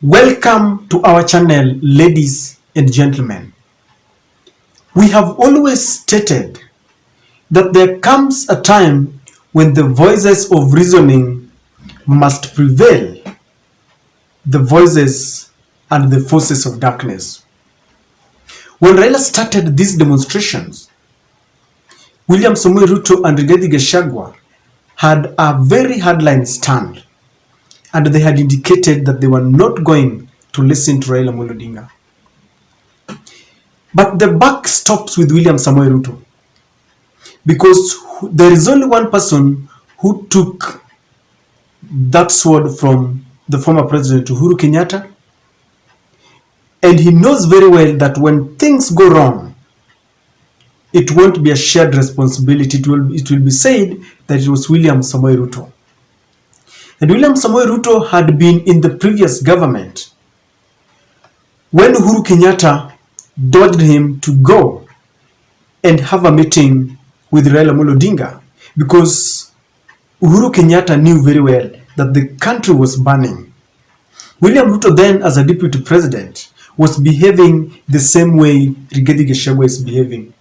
Welcome to our channel, ladies and gentlemen. We have always stated that there comes a time when the voices of reasoning must prevail the voices and the forces of darkness. When Raila started these demonstrations, William Samoei Ruto and Rigathi Gachagua had a very hardline stand, and they had indicated that they were not going to listen to Raila Odinga. But the buck stops with William Samoei Ruto, because there is only one person who took that sword from the former president Uhuru Kenyatta, and he knows very well that when things go wrong, it won't be a shared responsibility. It will be said that it was William Samoei Ruto. And William Samoei Ruto had been in the previous government when Uhuru Kenyatta dodged him to go and have a meeting with Raila Odinga, because Uhuru Kenyatta knew very well that the country was burning. William Ruto then, as a deputy president, was behaving the same way Rigathi Gachagua is behaving.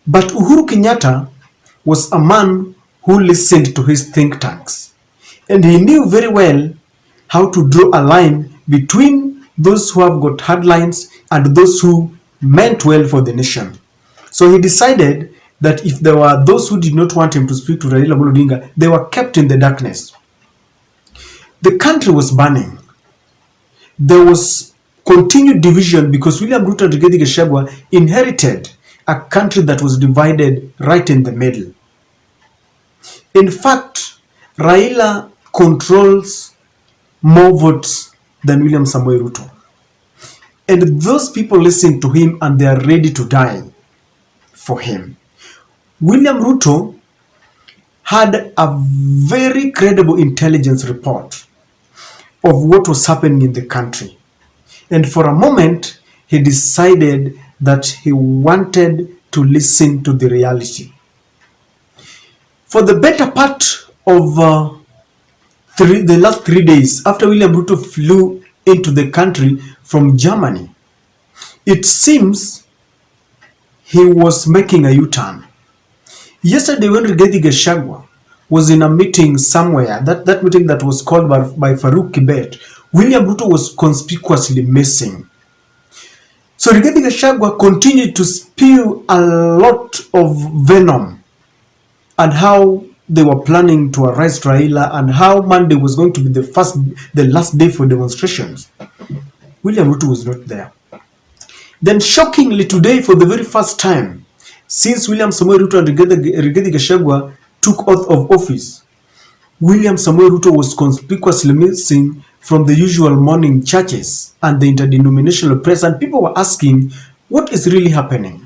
But Uhuru Kenyatta was a man who listened to his think tanks, and he knew very well how to draw a line between those who have got hard lines and those who meant well for the nation. So he decided that if there were those who did not want him to speak to Raila Odinga, they were kept in the darkness. The country was burning. There was continued division because William Ruto and Rigathi Gachagua inherited a country that was divided right in the middle. In fact, Raila controls more votes than William Samoei Ruto. And those people listen to him and they are ready to die for him. William Ruto had a very credible intelligence report of what was happening in the country. And for a moment, he decided that he wanted to listen to the reality. For the better part of the last 3 days, after William Ruto flew into the country from Germany, it seems he was making a U-turn. Yesterday, when Rigathi Gachagua was in a meeting somewhere, that meeting that was called by Farouk Kibet, William Ruto was conspicuously missing. So Rigathi Gachagua continued to spew a lot of venom and how they were planning to arrest Raila and how Monday was going to be the last day for demonstrations. William Ruto was not there. Then shockingly today, for the very first time since William Samoei Ruto and Rigathi Gachagua took oath of office, William Samoei Ruto was conspicuously missing from the usual morning churches and the interdenominational press, and people were asking what is really happening.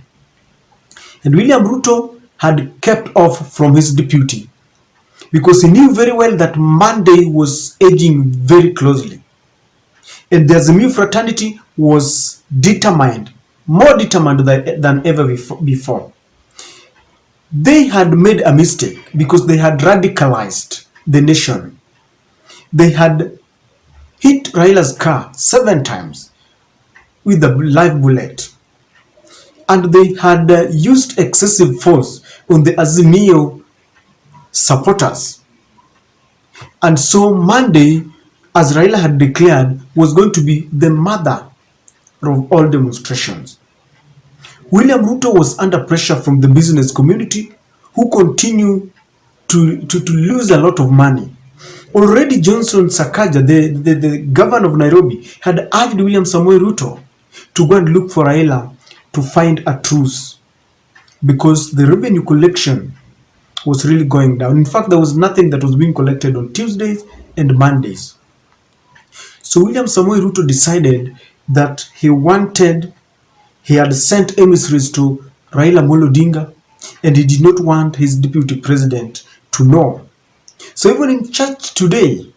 And William Ruto had kept off from his deputy because he knew very well that Monday was edging very closely. And the Azimio fraternity was determined, more determined than ever before. They had made a mistake because they had radicalized the nation. They had hit Raila's car 7 times with a live bullet. And they had used excessive force on the Azimio supporters. And so Monday, as Raila had declared, was going to be the mother of all demonstrations. William Ruto was under pressure from the business community, who continue to lose a lot of money. Already Johnson Sakaja, the governor of Nairobi, had urged William Samoei Ruto to go and look for Raila to find a truce, because the revenue collection was really going down. In fact, there was nothing that was being collected on Tuesdays and Mondays. So William Samoei Ruto decided that he had sent emissaries to Raila Odinga, and he did not want his deputy president to know. So even in church today,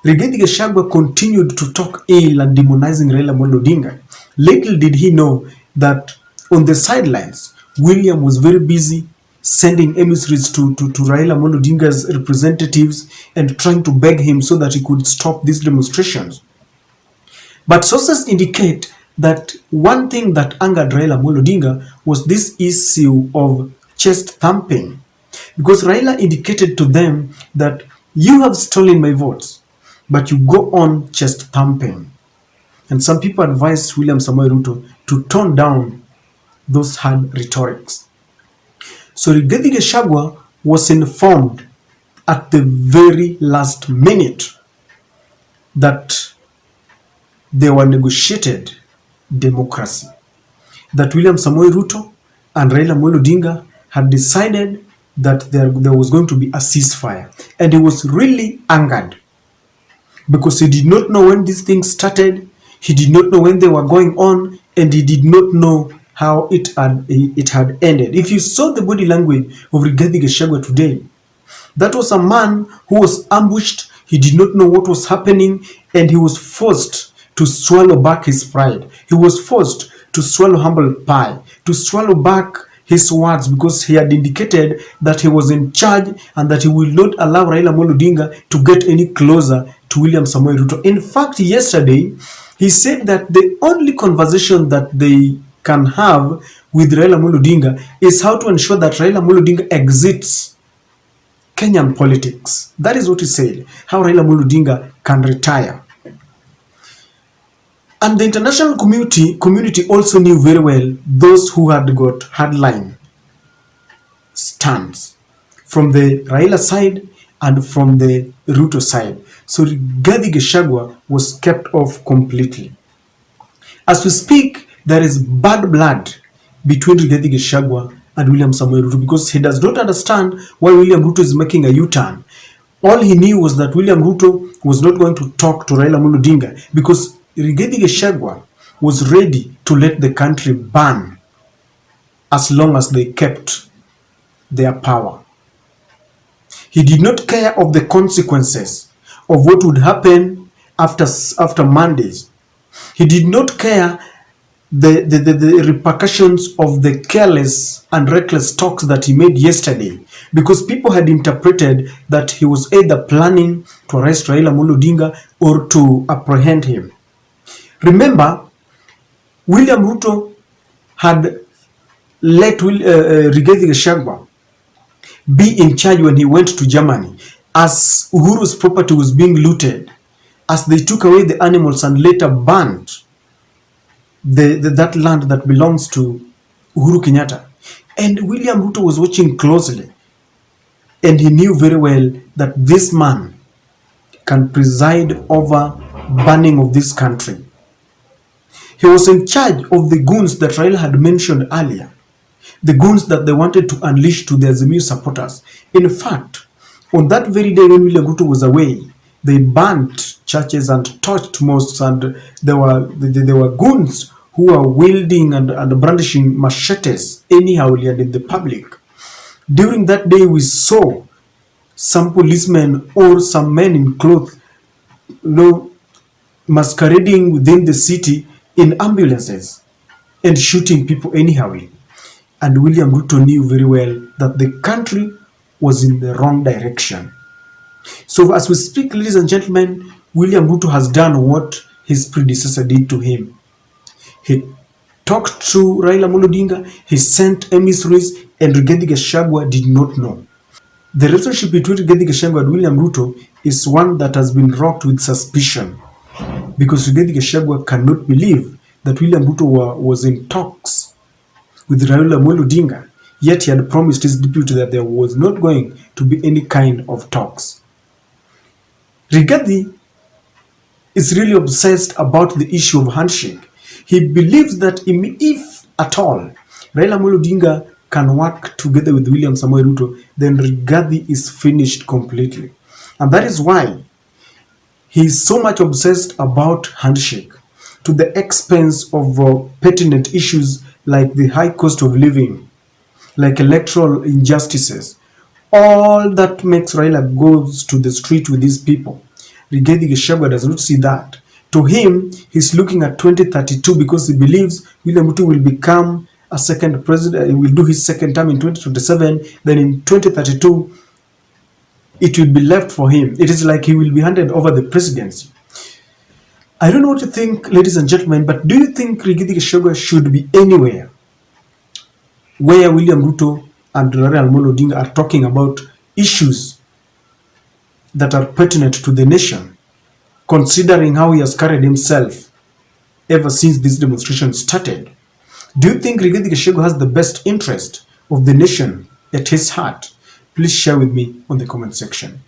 Rigathi Gachagua continued to talk ill and demonizing Raila Odinga. Little did he know that on the sidelines, William was very busy sending emissaries to Raila Amolo Odinga's representatives and trying to beg him so that he could stop these demonstrations. But sources indicate that one thing that angered Raila Amolo Odinga was this issue of chest thumping, because Raila indicated to them that you have stolen my votes, but you go on chest thumping. And some people advised William Samoei Ruto to tone down those hard rhetorics. So Rigathi Gachagua was informed at the very last minute that they were negotiated democracy, that William Samoei Ruto and Raila Amolo Odinga had decided that there was going to be a ceasefire. And he was really angered because he did not know when these things started, he did not know when they were going on, and he did not know how it had ended. If you saw the body language of Rigathi Gachagua today, that was a man who was ambushed, he did not know what was happening, and he was forced to swallow back his pride. He was forced to swallow humble pie, to swallow back his words, because he had indicated that he was in charge and that he will not allow Raila Amolo Odinga to get any closer to William Samoei Ruto. In fact, yesterday, he said that the only conversation that they can have with Raila Amolo Odinga is how to ensure that Raila Amolo Odinga exits Kenyan politics. That is what he said, how Raila Amolo Odinga can retire. And the international community also knew very well those who had got hardline stands from the Raila side and from the Ruto side. So Rigathi Gachagua was kept off completely. As we speak, there is bad blood between Rigathi Gachagua and William Samoei Ruto, because he does not understand why William Ruto is making a U-turn. All he knew was that William Ruto was not going to talk to Raila Amolo Odinga, because Rigathi Gachagua was ready to let the country burn as long as they kept their power. He did not care of the consequences of what would happen after Mondays. He did not care the repercussions of the careless and reckless talks that he made yesterday, because people had interpreted that he was either planning to arrest Raila Amolo Odinga or to apprehend him. Remember, William Ruto had let Rigathi Gachagua be in charge when he went to Germany, as Uhuru's property was being looted, as they took away the animals and later burned that land that belongs to Uhuru Kenyatta. And William Ruto was watching closely, and he knew very well that this man can preside over burning of this country. He was in charge of the goons that Raila had mentioned earlier, the goons that they wanted to unleash to the Azimio supporters. In fact, on that very day when William Ruto was away, they burnt churches and torched mosques, and there were goons who were wielding and brandishing machetes anyhow and in the public. During that day, we saw some policemen or some men in clothes, masquerading within the city in ambulances and shooting people anyhow. And William Ruto knew very well that the country was in the wrong direction. So as we speak, ladies and gentlemen, William Ruto has done what his predecessor did to him. He talked to Raila Amolo Odinga, he sent emissaries, and Rigathi Gachagua did not know. The relationship between Rigathi Gachagua and William Ruto is one that has been rocked with suspicion, because Rigathi Gachagua cannot believe that William Ruto was in talks with Raila Amolo Odinga, yet he had promised his deputy that there was not going to be any kind of talks. Rigathi is really obsessed about the issue of handshake. He believes that if at all Raila Amolo Odinga can work together with William Samoei Ruto, then Rigathi is finished completely. And that is why he is so much obsessed about handshake, to the expense of pertinent issues like the high cost of living, like electoral injustices. All that makes Raila goes to the street with these people. Rigathi Gachagua does not see that. To him, he's looking at 2032 because he believes William Ruto will become a second president, he will do his second term in 2027, then in 2032, it will be left for him. It is like he will be handed over the presidency. I don't know what you think, ladies and gentlemen, but do you think Rigathi Gachagua should be anywhere where William Ruto and Raila Odinga are talking about issues that are pertinent to the nation, considering how he has carried himself ever since this demonstration started? Do you think Rigathi Gachagua has the best interest of the nation at his heart? Please share with me on the comment section.